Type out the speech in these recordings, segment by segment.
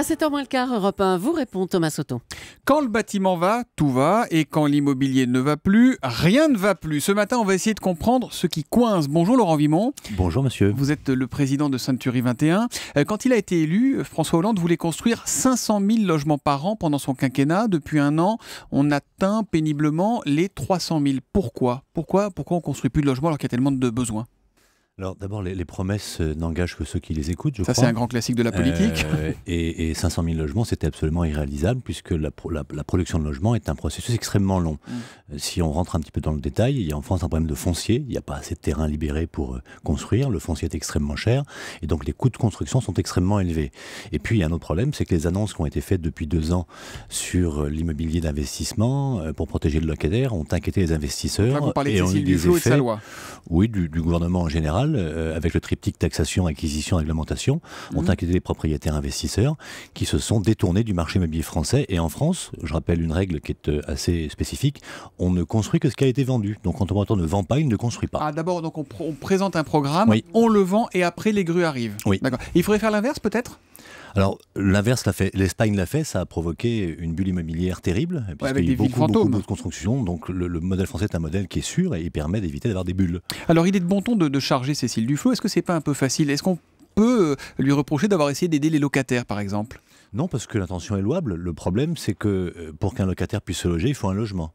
À 7h moins le quart, Europe 1 vous répond Thomas Soto. Quand le bâtiment va, tout va. Et quand l'immobilier ne va plus, rien ne va plus. Ce matin, on va essayer de comprendre ce qui coince. Bonjour Laurent Vimont. Bonjour monsieur. Vous êtes le président de Century 21. Quand il a été élu, François Hollande voulait construire 500 000 logements par an pendant son quinquennat. Depuis un an, on atteint péniblement les 300 000. Pourquoi on ne construit plus de logements alors qu'il y a tellement de besoins ? Alors d'abord, les promesses n'engagent que ceux qui les écoutent, je crois. Ça, c'est un grand classique de la politique. Et 500 000 logements, c'était absolument irréalisable puisque la production de logements est un processus extrêmement long. Si on rentre un petit peu dans le détail, il y a en France un problème de foncier. Il n'y a pas assez de terrain libéré pour construire. Le foncier est extrêmement cher et donc les coûts de construction sont extrêmement élevés. Et puis, il y a un autre problème, c'est que les annonces qui ont été faites depuis 2 ans sur l'immobilier d'investissement pour protéger le locataire ont inquiété les investisseurs. Là, vous parlez de et ont Cécile eu des Duflot et de effets, sa loi. Oui, du gouvernement en général, avec le triptyque taxation, acquisition, réglementation, ont inquiété les propriétaires investisseurs qui se sont détournés du marché immobilier français. Et en France, je rappelle une règle qui est assez spécifique, on ne construit que ce qui a été vendu. Donc quand un promoteur ne vend pas, il ne construit pas. Ah, d'abord, donc on présente un programme, Oui. on le vend et après les grues arrivent. Oui. D'accord. Et il faudrait faire l'inverse peut-être ? Alors, l'inverse l'a fait. L'Espagne l'a fait, ça a provoqué une bulle immobilière terrible, avec puisqu'il y a des eu villes beaucoup fantômes. de constructions. Donc, le modèle français est un modèle qui est sûr et il permet d'éviter d'avoir des bulles. Alors, il est de bon ton de charger Cécile Duflot. Est-ce que c'est pas un peu facile ? Est-ce qu'on peut lui reprocher d'avoir essayé d'aider les locataires, par exemple ? Non, parce que l'intention est louable. Le problème, c'est que pour qu'un locataire puisse se loger, il faut un logement.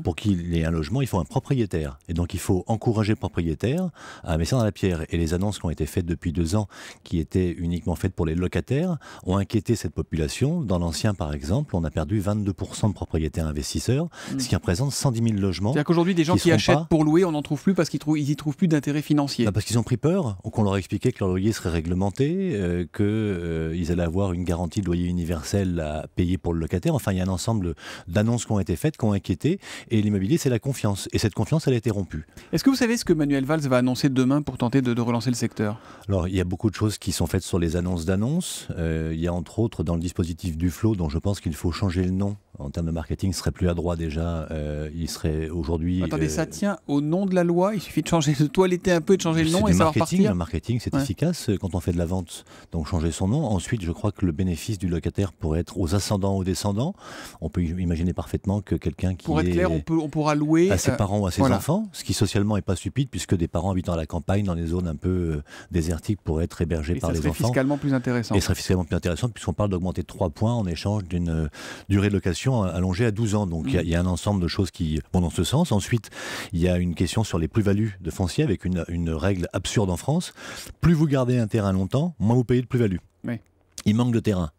Pour qu'il ait un logement, il faut un propriétaire. Et donc, il faut encourager le propriétaire à investir dans la pierre. Et les annonces qui ont été faites depuis 2 ans, qui étaient uniquement faites pour les locataires, ont inquiété cette population. Dans l'ancien, par exemple, on a perdu 22% de propriétaires investisseurs, ce qui représente 110 000 logements. C'est-à-dire qu'aujourd'hui, des gens qui achètent pour louer, on n'en trouve plus parce qu'ils n'y trouvent plus d'intérêt financier. Parce qu'ils ont pris peur, qu'on leur a expliqué que leur loyer serait réglementé, qu'ils allaient avoir une garantie de loyer universel à payer pour le locataire. Enfin, il y a un ensemble d'annonces qui ont été faites, qui ont inquiété. Et l'immobilier, c'est la confiance. Et cette confiance, elle a été rompue. Est-ce que vous savez ce que Manuel Valls va annoncer demain pour tenter de relancer le secteur ? Alors, il y a beaucoup de choses qui sont faites sur les annonces d'annonces. Il y a entre autres dans le dispositif Duflot, dont je pense qu'il faut changer le nom. En termes de marketing, ce serait plus adroit déjà. Il serait aujourd'hui... Attendez, ça tient au nom de la loi. Il suffit de toiletter un peu et de changer le nom et ça va repartir. Le marketing, c'est efficace quand on fait de la vente. Donc changer son nom. Ensuite, je crois que le bénéfice du locataire pourrait être aux ascendants, aux descendants. On peut imaginer parfaitement que quelqu'un qui Pour être clair, on pourra louer à ses parents ou à ses enfants, ce qui socialement n'est pas stupide puisque des parents habitant à la campagne, dans des zones un peu désertiques, pourraient être hébergés par les enfants. Et ça serait fiscalement plus intéressant. Et ce serait fiscalement plus intéressant puisqu'on parle d'augmenter de 3 points en échange d'une durée de location allongée à 12 ans. Donc il y a un ensemble de choses qui vont dans ce sens. Ensuite, il y a une question sur les plus-values de foncier avec une règle absurde en France. Plus vous gardez un terrain longtemps, moins vous payez de plus-value. Oui. Il manque de terrain.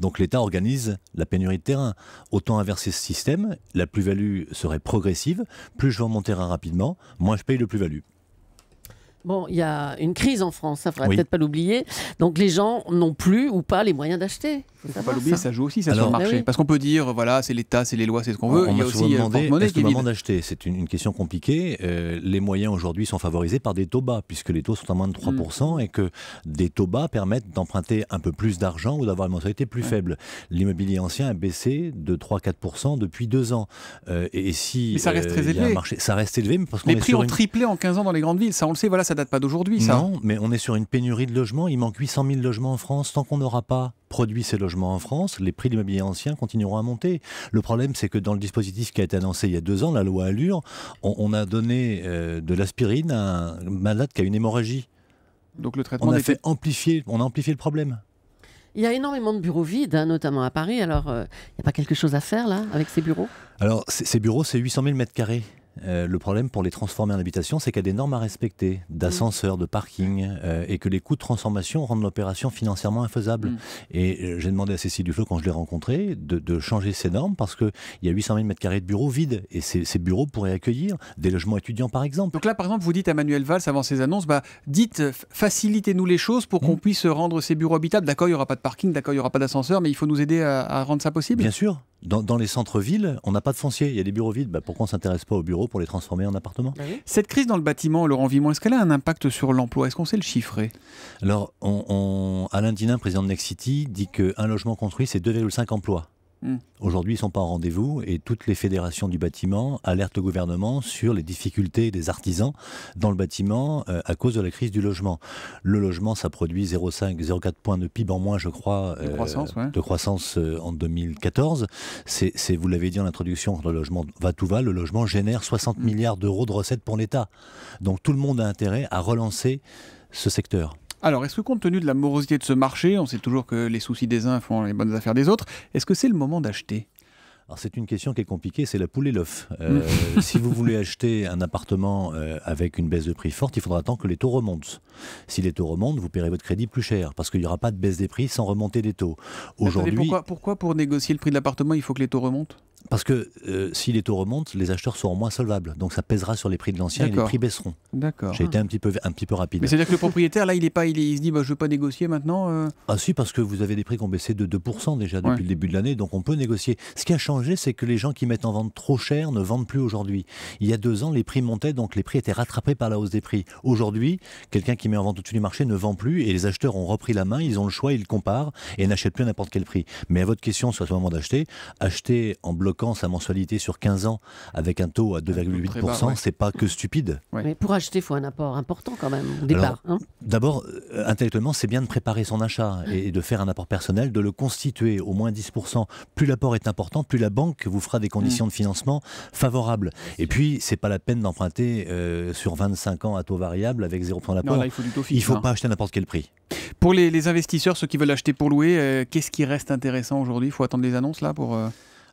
Donc l'État organise la pénurie de terrain. Autant inverser ce système, la plus-value serait progressive. Plus je vends mon terrain rapidement, moins je paye de plus-value. Bon, il y a une crise en France, ça ne faudrait peut-être pas l'oublier. Donc les gens n'ont plus ou pas les moyens d'acheter. Il ne faut pas l'oublier, ça joue aussi sur le marché. Oui. Parce qu'on peut dire, voilà, c'est l'État, c'est les lois, c'est ce qu'on veut. On il y a m'a aussi souvent le demandé, porte-monnaie est-ce qui le est moment vide. d'acheter ? C'est une question compliquée. Les moyens aujourd'hui sont favorisés par des taux bas, puisque les taux sont à moins de 3% et que des taux bas permettent d'emprunter un peu plus d'argent ou d'avoir une mensualité plus faible. L'immobilier ancien a baissé de 3-4% depuis 2 ans. Mais ça reste très élevé. Ça reste élevé, mais parce qu'on les prix ont triplé en 15 ans dans les grandes villes. Ça, on le sait, voilà, ça date pas d'aujourd'hui. Non, mais on est sur une pénurie de logements. Il manque 800 000 logements en France. Tant qu'on n'aura pas produit ces logements en France, les prix de l'immobilier ancien continueront à monter. Le problème, c'est que dans le dispositif qui a été annoncé il y a 2 ans, la loi Allure, on a donné de l'aspirine à un malade qui a une hémorragie. Donc le traitement on a amplifié le problème. Il y a énormément de bureaux vides, notamment à Paris. Alors, il n'y a pas quelque chose à faire là avec ces bureaux ? Alors, ces bureaux, c'est 800 000 mètres carrés. Le problème pour les transformer en habitation, c'est qu'il y a des normes à respecter, d'ascenseurs, de parking, et que les coûts de transformation rendent l'opération financièrement infaisable. Et j'ai demandé à Cécile Duflot, quand je l'ai rencontrée, de changer ces normes parce qu'il y a 800 000 m² de bureaux vides. Et ces bureaux pourraient accueillir des logements étudiants, par exemple. Donc là, par exemple, vous dites à Manuel Valls, avant ces annonces, facilitez-nous les choses pour qu'on puisse rendre ces bureaux habitables. D'accord, il n'y aura pas de parking, d'accord, il n'y aura pas d'ascenseur, mais il faut nous aider à rendre ça possible. Bien sûr. Dans les centres-villes, on n'a pas de foncier. Il y a des bureaux vides. Pourquoi on ne s'intéresse pas aux bureaux pour les transformer en appartements ? Cette crise dans le bâtiment, Laurent Vimont, est-ce qu'elle a un impact sur l'emploi ? Est-ce qu'on sait le chiffrer ? Alors, Alain Dinin, président de Nexity, dit qu'un logement construit, c'est 2,5 emplois. Aujourd'hui, ils ne sont pas en rendez-vous et toutes les fédérations du bâtiment alertent le gouvernement sur les difficultés des artisans dans le bâtiment à cause de la crise du logement. Le logement, ça produit 0,4 points de PIB en moins, je crois, de croissance en 2014. Vous l'avez dit en introduction, quand le logement va tout va, le logement génère 60 milliards d'euros de recettes pour l'État. Donc tout le monde a intérêt à relancer ce secteur. Alors, est-ce que compte tenu de la morosité de ce marché, on sait toujours que les soucis des uns font les bonnes affaires des autres, est-ce que c'est le moment d'acheter ? Alors c'est une question qui est compliquée, c'est la poule et l'œuf. Si vous voulez acheter un appartement avec une baisse de prix forte, il faudra attendre que les taux remontent. Si les taux remontent, vous paierez votre crédit plus cher, parce qu'il n'y aura pas de baisse des prix sans remonter des taux. Aujourd'hui, pourquoi pour négocier le prix de l'appartement, il faut que les taux remontent ? Parce que si les taux remontent, les acheteurs seront moins solvables. Donc ça pèsera sur les prix de l'ancien et les prix baisseront. D'accord. J'ai été un petit peu rapide. Mais c'est-à-dire que le propriétaire, là, il se dit je ne veux pas négocier maintenant Ah si, parce que vous avez des prix qui ont baissé de 2% déjà depuis le début de l'année, donc on peut négocier. Ce qui a changé, c'est que les gens qui mettent en vente trop cher ne vendent plus aujourd'hui. Il y a 2 ans, les prix montaient, donc les prix étaient rattrapés par la hausse des prix. Aujourd'hui, quelqu'un qui met en vente au-dessus du marché ne vend plus et les acheteurs ont repris la main, ils ont le choix, ils comparent et n'achètent plus à n'importe quel prix. Mais à votre question sur ce moment d'acheter, acheter en bloquant sa mensualité sur 15 ans avec un taux à 2,8%, c'est pas que stupide. Mais pour acheter, il faut un apport important quand même au départ. D'abord, intellectuellement, c'est bien de préparer son achat et de faire un apport personnel, de le constituer au moins 10%. Plus l'apport est important, plus la banque vous fera des conditions de financement favorables. Et puis, c'est pas la peine d'emprunter sur 25 ans à taux variable avec 0% d'apport. Non, là, il faut du taux fixe. Il faut pas acheter à n'importe quel prix. Pour les investisseurs, ceux qui veulent acheter pour louer, qu'est-ce qui reste intéressant aujourd'hui ? Il faut attendre les annonces là pour...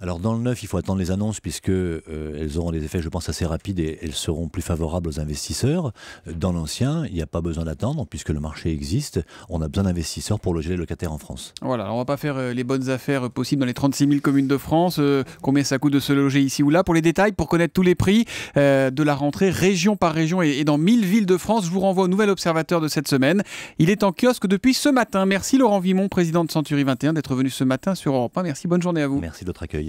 Alors dans le neuf, il faut attendre les annonces puisque elles auront des effets, je pense, assez rapides et elles seront plus favorables aux investisseurs. Dans l'ancien, il n'y a pas besoin d'attendre puisque le marché existe. On a besoin d'investisseurs pour loger les locataires en France. Voilà, on ne va pas faire les bonnes affaires possibles dans les 36 000 communes de France. Combien ça coûte de se loger ici ou là. Pour les détails, pour connaître tous les prix de la rentrée région par région et dans 1000 villes de France, je vous renvoie au nouvel observateur de cette semaine. Il est en kiosque depuis ce matin. Merci Laurent Vimont, président de Century 21, d'être venu ce matin sur Europe 1. Merci, bonne journée à vous. Merci de votre accueil.